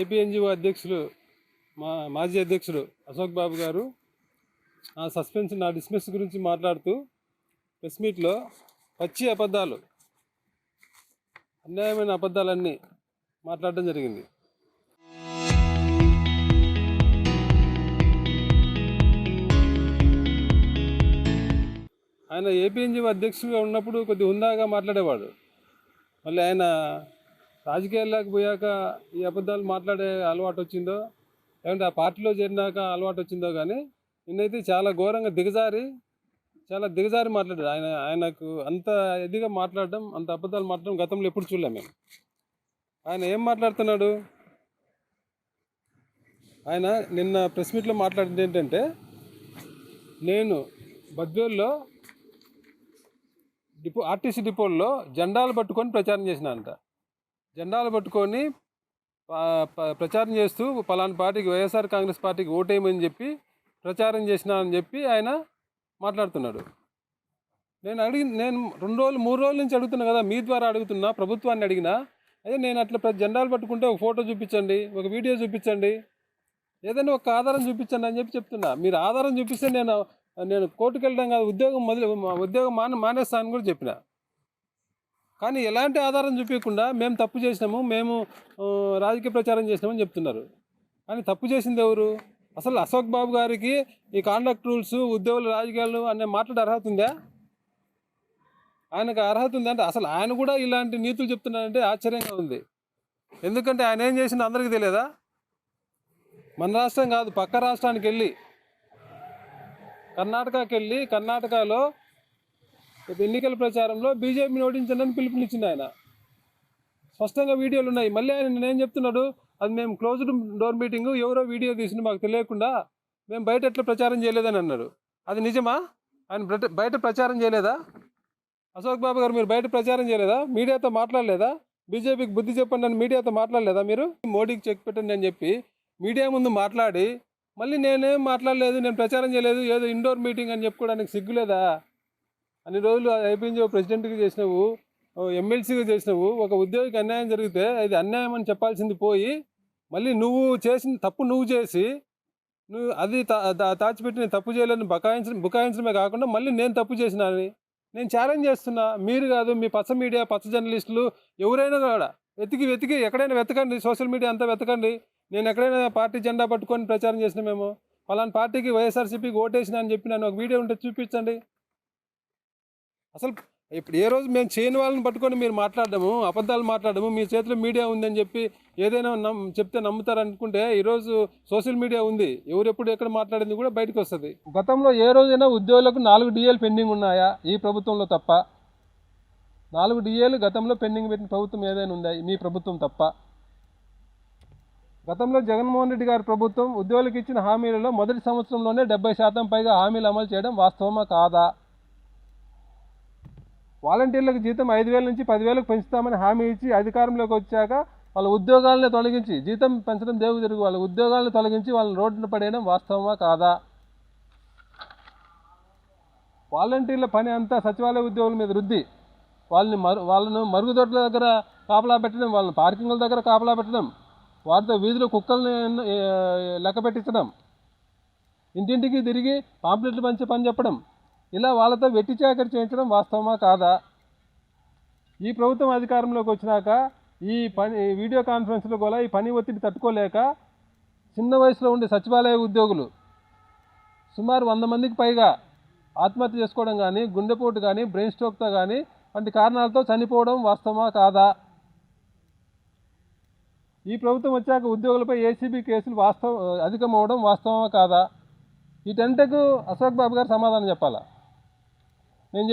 APNGO అధ్యక్షులు మాజీ అధ్యక్షుడు అశోక్ బాబు గారు నా డిస్మిస్ గురించి మాట్లాడుతూ ప్రెస్ మీట్లో పచ్చి అబద్ధాలు, అన్యాయమైన అబద్ధాలన్నీ మాట్లాడడం జరిగింది. ఆయన ఏపీఎన్జిఓ అధ్యక్షుడిగా ఉన్నప్పుడు కొద్ది హుందాగా మాట్లాడేవాడు. మళ్ళీ ఆయన రాజకీయాల్లోకి పోయాక ఈ అబద్ధాలు మాట్లాడే అలవాటు వచ్చిందో, లేదంటే ఆ పార్టీలో చేరినాక అలవాటు వచ్చిందో కానీ నిన్నైతే చాలా ఘోరంగా దిగజారి మాట్లాడాడు. ఆయనకు అంత ఇదిగా మాట్లాడడం, అంత అబద్ధాలు మాట్లాడడం గతంలో ఎప్పుడు చూడలేము మేము. ఆయన ఏం మాట్లాడుతున్నాడు? ఆయన నిన్న ప్రెస్ మీట్లో మాట్లాడింది ఏంటంటే, నేను బద్వేల్లో ఆర్టీసీ డిపోల్లో జెండాలు పట్టుకొని ప్రచారం చేసినానంట. జెండాలు పట్టుకొని ప్రచారం చేస్తూ పలానా పార్టీకి, వైఎస్ఆర్ కాంగ్రెస్ పార్టీకి ఓటేయమని చెప్పి ప్రచారం చేసినానని చెప్పి ఆయన మాట్లాడుతున్నాడు. నేను 2 రోజులు 3 రోజుల నుంచి అడుగుతున్నా కదా, మీ ద్వారా అడుగుతున్నా, ప్రభుత్వాన్ని అడిగినా. అదే నేను అట్లా జెండాలు పట్టుకుంటే ఒక ఫోటో చూపించండి, ఒక వీడియో చూపించండి, ఏదైనా ఒక ఆధారం చూపించండి అని చెప్తున్నా. మీరు ఆధారం చూపిస్తే నేను కోర్టుకు వెళ్ళడం కాదు, ఉద్యోగం మానేస్తానని కూడా చెప్పిన. కానీ ఎలాంటి ఆధారం చూపించకుండా మేము తప్పు చేసినాము, మేము రాజకీయ ప్రచారం చేసినామని చెప్తున్నారు. కానీ తప్పు చేసింది ఎవరు? అసలు అశోక్ బాబు గారికి ఈ కాండక్ట్ రూల్స్, ఉద్యోగుల రాజకీయాలు అనే మాట్లాడే అర్హత ఉందా? ఆయనకు అర్హత ఉందా అంటే అసలు ఆయన కూడా ఇలాంటి నీతులు చెప్తున్నారంటే ఆశ్చర్యంగా ఉంది. ఎందుకంటే ఆయన ఏం చేసిందో అందరికీ తెలియదా? మన రాష్ట్రం కాదు, పక్క రాష్ట్రానికి వెళ్ళి, కర్ణాటకలో ఎన్నికల ప్రచారంలో బీజేపీని ఓడించండి పిలుపునిచ్చింది ఆయన. స్పష్టంగా వీడియోలు ఉన్నాయి. మళ్ళీ ఆయన నేనేం చెప్తున్నాడు, అది మేము క్లోజ్డ్ డోర్ మీటింగు, ఎవరో వీడియో తీసింది మాకు తెలియకుండా మేము బయట ఎట్లా ప్రచారం చేయలేదని అన్నాడు. అది నిజమా? ఆయన బయట ప్రచారం చేయలేదా? అశోక్ బాబు గారు, మీరు బయట ప్రచారం చేయలేదా? మీడియాతో మాట్లాడలేదా? బీజేపీకి బుద్ధి చెప్పండి అని మీడియాతో మాట్లాడలేదా? మీరు మోడీకి చెక్ పెట్టండి అని చెప్పి మీడియా ముందు మాట్లాడి మళ్ళీ నేనేం మాట్లాడలేదు, నేను ప్రచారం చేయలేదు, ఏదో ఇండోర్ మీటింగ్ అని చెప్పుకోవడానికి సిగ్గులేదా? అన్ని రోజులు ఏపీఎన్జిఓ ప్రెసిడెంట్గా చేసినావు, ఎమ్మెల్సీగా చేసినావు. ఒక ఉద్యోగికి అన్యాయం జరిగితే అది అన్యాయం అని చెప్పాల్సింది పోయి మళ్ళీ నువ్వు చేసిన తప్పు నువ్వు చేసి అది తాచిపెట్టి నేను తప్పు చేయలేని బుకాయించడమే కాకుండా మళ్ళీ నేను తప్పు చేసినానని నేను ఛాలెంజ్ చేస్తున్నా. మీరు కాదు, మీ పచ్చ మీడియా, పచ్చ జర్నలిస్టులు ఎవరైనా కూడా వెతికి ఎక్కడైనా వెతకండి, సోషల్ మీడియా అంతా వెతకండి. నేను ఎక్కడైనా పార్టీ జెండా పట్టుకొని ప్రచారం చేసినామేమో, పలానా పార్టీకి వైఎస్ఆర్సీపీకి ఓటేసినా అని చెప్పి నన్ను ఒక వీడియో ఉంటే చూపించండి. అసలు ఇప్పుడు ఏ రోజు మేము చేయని వాళ్ళని పట్టుకొని మీరు మాట్లాడము, అబద్ధాలు మాట్లాడము, మీ చేతిలో మీడియా ఉందని చెప్పి ఏదైనా చెప్తే నమ్ముతారనుకుంటే ఈరోజు సోషల్ మీడియా ఉంది, ఎవరెప్పుడు ఎక్కడ మాట్లాడింది కూడా బయటకు వస్తుంది. గతంలో ఏ రోజైనా ఉద్యోగులకు 4 DAలు పెండింగ్ ఉన్నాయా? ఈ ప్రభుత్వంలో తప్ప. 4 DAలు గతంలో పెండింగ్ పెట్టిన ప్రభుత్వం ఏదైనా ఉందా? మీ ప్రభుత్వం తప్ప. గతంలో జగన్మోహన్ రెడ్డి గారి ప్రభుత్వం ఉద్యోగులకు ఇచ్చిన హామీలలో మొదటి సంవత్సరంలోనే 70% పైగా హామీలు అమలు చేయడం వాస్తవమా కాదా? వాలంటీర్లకు జీతం 5,000 నుంచి 10,000కు పెంచుతామని హామీ ఇచ్చి అధికారంలోకి వచ్చాక వాళ్ళ ఉద్యోగాలను తొలగించి, జీతం పెంచడం దేవుడు తిరుగు, వాళ్ళ ఉద్యోగాలను తొలగించి వాళ్ళని రోడ్డున పడేయడం వాస్తవమా కాదా? వాలంటీర్ల పని అంతా సచివాలయ ఉద్యోగుల మీద రుద్ది వాళ్ళను మరుగుదొడ్ల దగ్గర కాపలా పెట్టడం, వాళ్ళని పార్కింగ్ల దగ్గర కాపలా పెట్టడం, వారితో వీధిలో కుక్కల్ని లెక్క పెట్టించడం, ఇంటింటికి తిరిగి పాంప్లెట్లు పంచే పని చెప్పడం, ఇలా వాళ్ళతో వెట్టి చాకరీ చేయించడం వాస్తవమా కాదా? ఈ ప్రభుత్వం అధికారంలోకి వచ్చినాక ఈ వీడియో కాన్ఫరెన్స్లో కూడా ఈ పని ఒత్తిడి తట్టుకోలేక చిన్న వయసులో ఉండే సచివాలయ ఉద్యోగులు సుమారు 100 మందికి పైగా ఆత్మహత్య చేసుకోవడం కానీ, గుండెపోటు కానీ, బ్రెయిన్ స్ట్రోక్తో కానీ వంటి కారణాలతో చనిపోవడం వాస్తవమా కాదా? ఈ ప్రభుత్వం వచ్చాక ఉద్యోగులపై ఏసీబీ కేసులు అధికమవడం వాస్తవమా కాదా? వీటంతకు అశోక్ బాబు గారు సమాధానం చెప్పాలా? నేను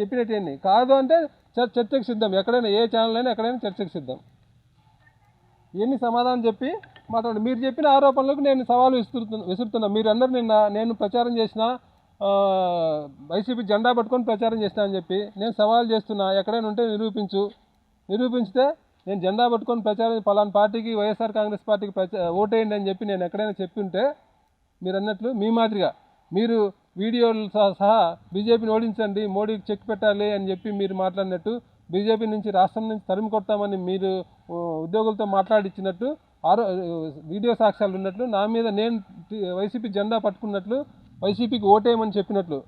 చెప్పినట్టేంటి కాదు అంటే చర్చకు సిద్ధం. ఎక్కడైనా ఏ ఛానల్ అయినా ఎక్కడైనా చర్చకు సిద్ధం. ఇవన్నీ సమాధానం చెప్పి మాట్లాడండి. మీరు చెప్పిన ఆరోపణలకు నేను సవాలు విసురుతున్నా. మీరు అందరూ నేను ప్రచారం చేసిన, వైసీపీ జెండా పట్టుకొని ప్రచారం చేసినా అని చెప్పి నేను సవాల్ చేస్తున్నా. ఎక్కడైనా ఉంటే నిరూపించితే నేను జెండా పట్టుకొని ప్రచారం పలానా పార్టీకి, వైఎస్ఆర్ కాంగ్రెస్ పార్టీకి ఓటేయండి అని చెప్పి నేను ఎక్కడైనా చెప్పి ఉంటే మీరు అన్నట్లు మీ మాదిరిగా మీరు వీడియోలు సహా బీజేపీని ఓడించండి, మోడీకి చెక్ పెట్టాలి అని చెప్పి మీరు మాట్లాడినట్టు, బీజేపీ నుంచి రాష్ట్రం నుంచి తరిమి కొడతామని మీరు ఉద్యోగులతో మాట్లాడిచ్చినట్టు వీడియో సాక్ష్యాలు ఉన్నట్లు, నా మీద నేను వైసీపీ జెండా పట్టుకున్నట్లు, వైసీపీకి ఓటేయమని చెప్పినట్లు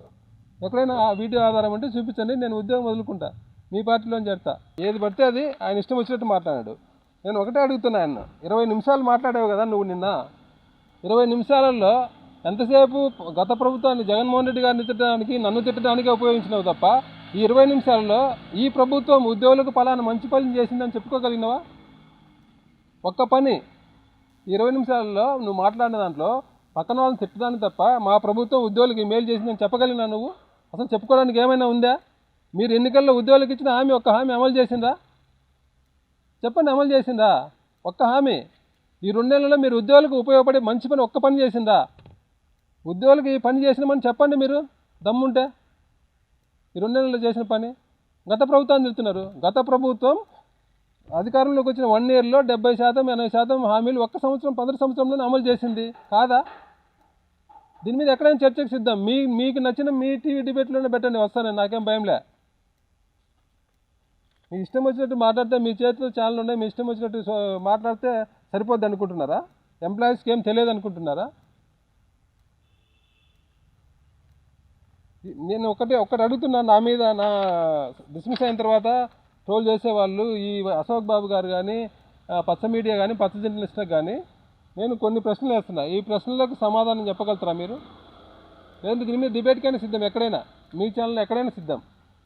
ఎక్కడైనా ఆ వీడియో ఆధారం అంటే చూపించండి, నేను ఉద్యోగం వదులుకుంటా, మీ పార్టీలో చేరుతా. ఏది పడితే అది ఆయన ఇష్టం వచ్చినట్టు మాట్లాడాడు. నేను ఒకటే అడుగుతున్నా, ఆయన 20 నిమిషాలు మాట్లాడావు కదా నువ్వు నిన్న. 20 నిమిషాలలో ఎంతసేపు గత ప్రభుత్వాన్ని, జగన్మోహన్ రెడ్డి గారిని తిట్టడానికి, నన్ను తిట్టడానికే ఉపయోగించినావు తప్ప, ఈ 20 నిమిషాలలో ఈ ప్రభుత్వం ఉద్యోగులకు పలానా మంచి పని చేసిందని చెప్పుకోగలిగినవా? ఒక్క పని 20 నిమిషాలలో నువ్వు మాట్లాడిన దాంట్లో పక్కన వాళ్ళని తిట్టడానికి తప్ప మా ప్రభుత్వం ఉద్యోగులకు మేలు చేసిందని చెప్పగలిగినా నువ్వు? అసలు చెప్పుకోవడానికి ఏమైనా ఉందా? మీరు ఎన్నికల్లో ఉద్యోగులకు ఇచ్చిన హామీ, ఒక్క హామీ అమలు చేసిందా? చెప్పండి, అమలు చేసిందా? ఒక్క హామీ. ఈ 2 నెలల్లో మీరు ఉద్యోగులకు ఉపయోగపడే మంచి పని ఒక్క పని చేసిందా? ఉద్యోగులకు ఈ పని చేసినామని చెప్పండి మీరు దమ్ముంటే. ఈ 2 నెలల్లో చేసిన పని. గత ప్రభుత్వాన్ని తిడుతున్నారు. గత ప్రభుత్వం అధికారంలోకి వచ్చిన 1 ఇయర్లో 70%, 80% హామీలు ఒక్క సంవత్సరం, 15 సంవత్సరంలోనే అమలు చేసింది కాదా? దీని మీద ఎక్కడైనా చర్చకు సిద్ధం. మీకు నచ్చిన మీ టీవీ డిబేట్లోనే పెట్టండి, వస్తాను, నాకేం భయంలే. మీ ఇష్టం వచ్చినట్టు మాట్లాడితే, మీ చేతిలో ఛానల్ ఉన్నాయి, మీ ఇష్టం వచ్చినట్టు మాట్లాడితే సరిపోద్ది అనుకుంటున్నారా? ఎంప్లాయీస్కి ఏం తెలియదు అనుకుంటున్నారా? నేను ఒకటి అడుగుతున్నాను. నా మీద నా డిస్మిస్ అయిన తర్వాత ట్రోల్ చేసేవాళ్ళు, ఈ అశోక్ బాబు గారు కానీ, పచ్చ మీడియా కానీ, పచ్చ జర్నలిస్టులకు కానీ నేను కొన్ని ప్రశ్నలు వేస్తున్నా. ఈ ప్రశ్నలకు సమాధానం చెప్పగలుగుతారా మీరు? లేదు, దీని మీద డిబేట్కైనా సిద్ధం, ఎక్కడైనా మీ ఛానల్లో ఎక్కడైనా సిద్ధం.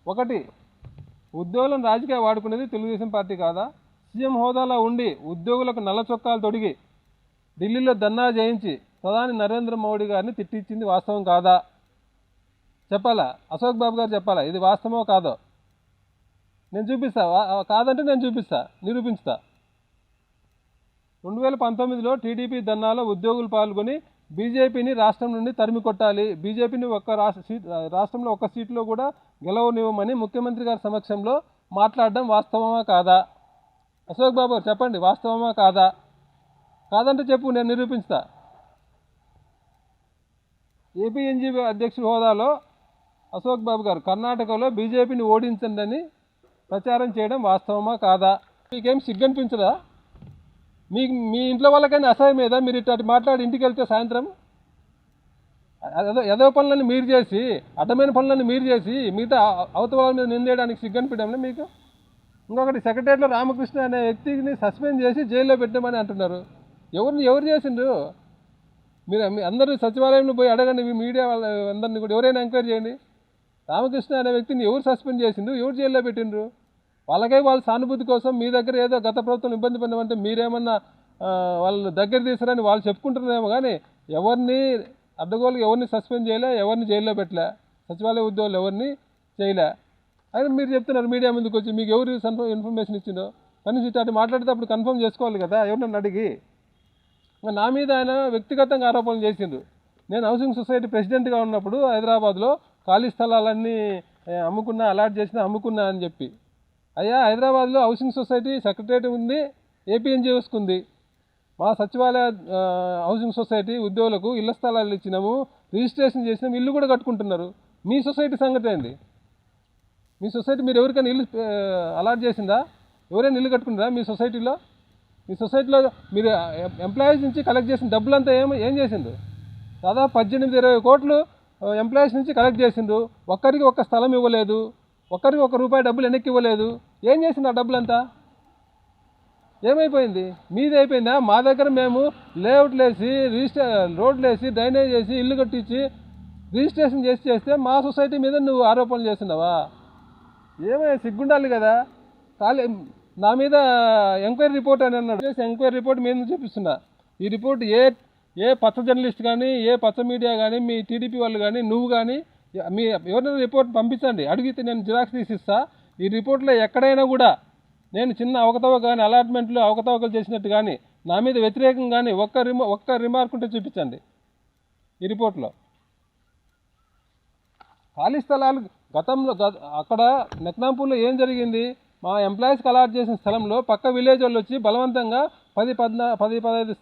ఒకటి, ఉద్యోగులను రాజకీయ వాడుకునేది తెలుగుదేశం పార్టీ కాదా? సీఎం హోదాలో ఉండి ఉద్యోగులకు నల్ల చొక్కాలు తొడిగి ఢిల్లీలో ధర్నా చేయించి ప్రధాని నరేంద్ర మోడీ గారిని తిట్టించింది వాస్తవం కాదా? చెప్పాలా? అశోక్ బాబు గారు చెప్పాలా ఇది వాస్తవమో కాదో? నేను చూపిస్తా. కాదంటే నేను చూపిస్తా, నిరూపించుతా. 2019లో టీడీపీ ధర్నాలో ఉద్యోగులు పాల్గొని బీజేపీని రాష్ట్రం నుండి తరిమి కొట్టాలి, బీజేపీని రాష్ట్రంలో ఒక్క సీట్లో కూడా గెలవనివ్వమని ముఖ్యమంత్రి గారి సమక్షంలో మాట్లాడడం వాస్తవమా కాదా? అశోక్ బాబు గారు చెప్పండి, వాస్తవమా కాదా? కాదంటే చెప్పు, నేను నిరూపిస్తా. ఏపీఎన్జీబీ అధ్యక్షుడి హోదాలో అశోక్ బాబు గారు కర్ణాటకలో బీజేపీని ఓడించండి అని ప్రచారం చేయడం వాస్తవమా కాదా? మీకేం సిగ్గనిపించదా? మీ ఇంట్లో వాళ్ళకైనా అసహ్యం మీద మీరు ఇటు మాట్లాడి ఇంటికి వెళ్తే సాయంత్రం ఏదో పనులను మీరు చేసి, అడ్డమైన పనులను మీరు చేసి మిగతా అవతల వాళ్ళ మీద నిందేయడానికి సిగ్గనిపించడంలో మీకు? ఇంకొకటి, సెక్రటరీలో రామకృష్ణ అనే వ్యక్తిని సస్పెండ్ చేసి జైల్లో పెట్టామని అంటున్నారు. ఎవరు చేసిండ్రు? మీరు అందరూ సచివాలయంలో పోయి అడగండి, మీ మీడియా వాళ్ళ అందరినీ కూడా ఎవరైనా ఎంక్వైరీ చేయండి. రామకృష్ణ అనే వ్యక్తిని ఎవరు సస్పెండ్ చేసిండ్రు, ఎవరు జైల్లో పెట్టిండ్రు? వాళ్ళ సానుభూతి కోసం మీ దగ్గర ఏదో గత ప్రభుత్వం ఇబ్బంది పడినామంటే మీరేమన్నా వాళ్ళు దగ్గర తీసారని వాళ్ళు చెప్పుకుంటున్నారేమో, కానీ ఎవరిని అడ్డగోలుగా ఎవరిని సస్పెండ్ చేయలే, ఎవరిని జైల్లో పెట్టలే, సచివాలయ ఉద్యోగులు ఎవరిని చేయలే. అయినా మీరు చెప్తున్నారు మీడియా ముందుకు వచ్చి, మీకు ఎవరు ఇన్ఫర్మేషన్ ఇచ్చిందో కనీసం ఇటు మాట్లాడేటప్పుడు కన్ఫర్మ్ చేసుకోవాలి కదా ఎవరినన్ను అడిగి. నా మీద ఆయన వ్యక్తిగతంగా ఆరోపణలు చేసిండ్రు. నేను హౌసింగ్ సొసైటీ ప్రెసిడెంట్గా ఉన్నప్పుడు హైదరాబాద్లో ఖాళీ స్థలాలన్నీ అలాట్ చేసినా అమ్ముకున్నా అని చెప్పి. అయ్యా, హైదరాబాద్లో హౌసింగ్ సొసైటీ సెక్రటరీ ఉంది, ఏపీఎన్జీఓస్కి ఉంది. మా సచివాలయ హౌసింగ్ సొసైటీ ఉద్యోగులకు ఇళ్ల స్థలాలు ఇచ్చినాము, రిజిస్ట్రేషన్ చేసినాము, ఇల్లు కూడా కట్టుకుంటున్నారు. మీ సొసైటీ సంగతి ఏంది? మీ సొసైటీ మీరు ఎవరికైనా ఇల్లు అలాట్ చేసిందా? ఎవరైనా ఇల్లు కట్టుకుంటారా మీ సొసైటీలో? మీ సొసైటీలో మీరు ఎంప్లాయీస్ నుంచి కలెక్ట్ చేసిన డబ్బులంతా ఏం చేసిండ్రు? దాదాపు 18-20 కోట్లు ఎంప్లాయీస్ నుంచి కలెక్ట్ చేసిండ్రు. ఒక్కరికి ఒక్క స్థలం ఇవ్వలేదు, ఒక్కరికి ₹1 డబ్బులు వెనక్కి ఇవ్వలేదు. ఏం చేసింది ఆ డబ్బులంతా? ఏమైపోయింది? మీది అయిపోయిందా? మా దగ్గర మేము లేఅవుట్లు వేసి, రోడ్లు వేసి, డ్రైనేజ్ వేసి, ఇల్లు కట్టించి రిజిస్ట్రేషన్ చేస్తే మా సొసైటీ మీద నువ్వు ఆరోపణలు చేస్తున్నావా? ఏమైనా సిగ్గుండాలి కదా. నా మీద ఎంక్వైరీ రిపోర్ట్ అని అన్నాడు. ఎంక్వైరీ రిపోర్ట్ మీద చూపిస్తున్నా. ఈ రిపోర్ట్ ఏ పచ్చ జర్నలిస్ట్ కానీ, ఏ పచ్చ మీడియా కానీ, మీ టీడీపీ వాళ్ళు కానీ, నువ్వు కానీ మీ ఎవరైనా రిపోర్ట్ పంపించండి, అడిగితే నేను జిరాక్స్ తీసిస్తా. ఈ రిపోర్ట్లో ఎక్కడైనా కూడా నేను చిన్న అవకతవక కానీ, అలాట్మెంట్లో అవకతవకలు చేసినట్టు కానీ, నా మీద వ్యతిరేకం కానీ ఒక్క రిమార్క్ ఉంటే చూపించండి ఈ రిపోర్ట్లో. ఖాళీ స్థలాలు గతంలో అక్కడ నెక్నాంపూర్లో ఏం జరిగింది? మా ఎంప్లాయీస్కి అలాట్ చేసిన స్థలంలో పక్క విలేజ్ వాళ్ళు వచ్చి బలవంతంగా 10-15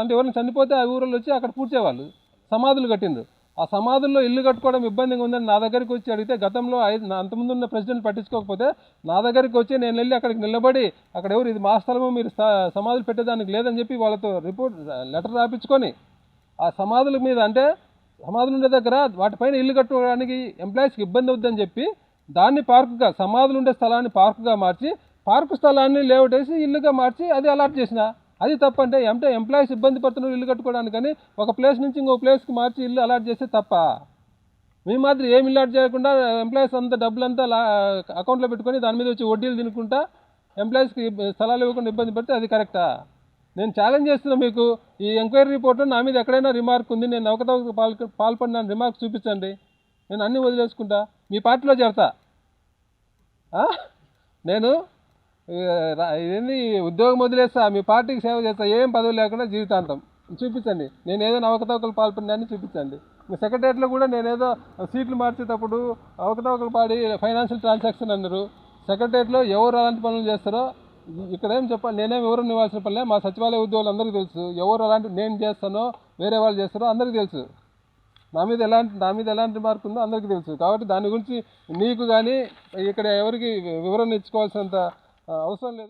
అంటే ఎవరైనా చనిపోతే ఆ ఊరిలో వచ్చి అక్కడ పూడ్చేవాళ్ళు, సమాధులు కట్టిండ్రు. ఆ సమాధుల్లో ఇల్లు కట్టుకోవడం ఇబ్బందిగా ఉందని నా దగ్గరికి వచ్చి అడిగితే గతంలో అంతకుముందు ఉన్న ప్రెసిడెంట్ పట్టించుకోకపోతే నా దగ్గరికి వచ్చి నేను వెళ్ళి అక్కడికి నిలబడి అక్కడ ఎవరు ఇది మా స్థలము మీరు సమాధులు పెట్టేదానికి లేదని చెప్పి వాళ్ళతో లెటర్ రాపించుకొని ఆ సమాధుల మీద అంటే సమాధులు ఉండే దగ్గర వాటిపైన ఇల్లు కట్టుకోవడానికి ఎంప్లాయీస్కి ఇబ్బంది అవుద్దని చెప్పి దాన్ని పార్కుగా సమాధులు ఉండే స్థలాన్ని పార్కుగా మార్చి పార్కు స్థలాన్ని లేఅవుట్ వేసి ఇల్లుగా మార్చి అది అలాట్ చేసిన అది తప్పంటే ఎంప్లాయీస్ ఇబ్బంది పడుతున్నారు ఇల్లు కట్టుకోవడానికి కానీ ఒక ప్లేస్ నుంచి ఇంకో ప్లేస్కి మార్చి ఇల్లు అలాట్ చేస్తే తప్ప మీ మాదిరి ఏమి అలాట్ చేయకుండా ఎంప్లాయీస్ అంతా డబ్బులంతా అకౌంట్లో పెట్టుకొని దాని మీద వచ్చి వడ్డీలు తినుకుంటా ఎంప్లాయీస్కి స్థలాలు ఇవ్వకుండా ఇబ్బంది పడితే అది కరెక్టా? నేను ఛాలెంజ్ చేస్తున్నా మీకు ఈ ఎంక్వైరీ రిపోర్ట్లో నా మీద ఎక్కడైనా రిమార్క్ ఉంది నేను అవకతవకకు పాల్పడిన రిమార్క్ చూపించండి నేను అన్నీ వదిలేసుకుంటా మీ పార్టీలో చేరతా నేను ఇదేంది ఉద్యోగం వదిలేస్తా మీ పార్టీకి సేవ చేస్తా ఏం పదవి లేకుండా జీవితాంతం చూపించండి నేను ఏదైనా అవకతవకలు పాల్పడినాన్ని చూపించండి సెక్రటరియట్లో కూడా నేనేదో సీట్లు మార్చేటప్పుడు అవకతవకలు పాడి ఫైనాన్షియల్ ట్రాన్సాక్షన్ అన్నారు సెక్రటరియట్లో ఎవరు అలాంటి పనులు చేస్తారో ఇక్కడ ఏం చెప్పాలి నేనేం ఎవరు ఇవ్వాల్సిన పనిలే మా సచివాలయ ఉద్యోగులు అందరికీ తెలుసు ఎవరు అలాంటి నేను చేస్తానో వేరే వాళ్ళు చేస్తారో అందరికీ తెలుసు నా మీద ఎలాంటి మార్పు ఉందో అందరికీ తెలుసు కాబట్టి దాని గురించి నీకు కానీ ఇక్కడ ఎవరికి వివరణ ఇచ్చుకోవాల్సినంత అవసరం లేదు.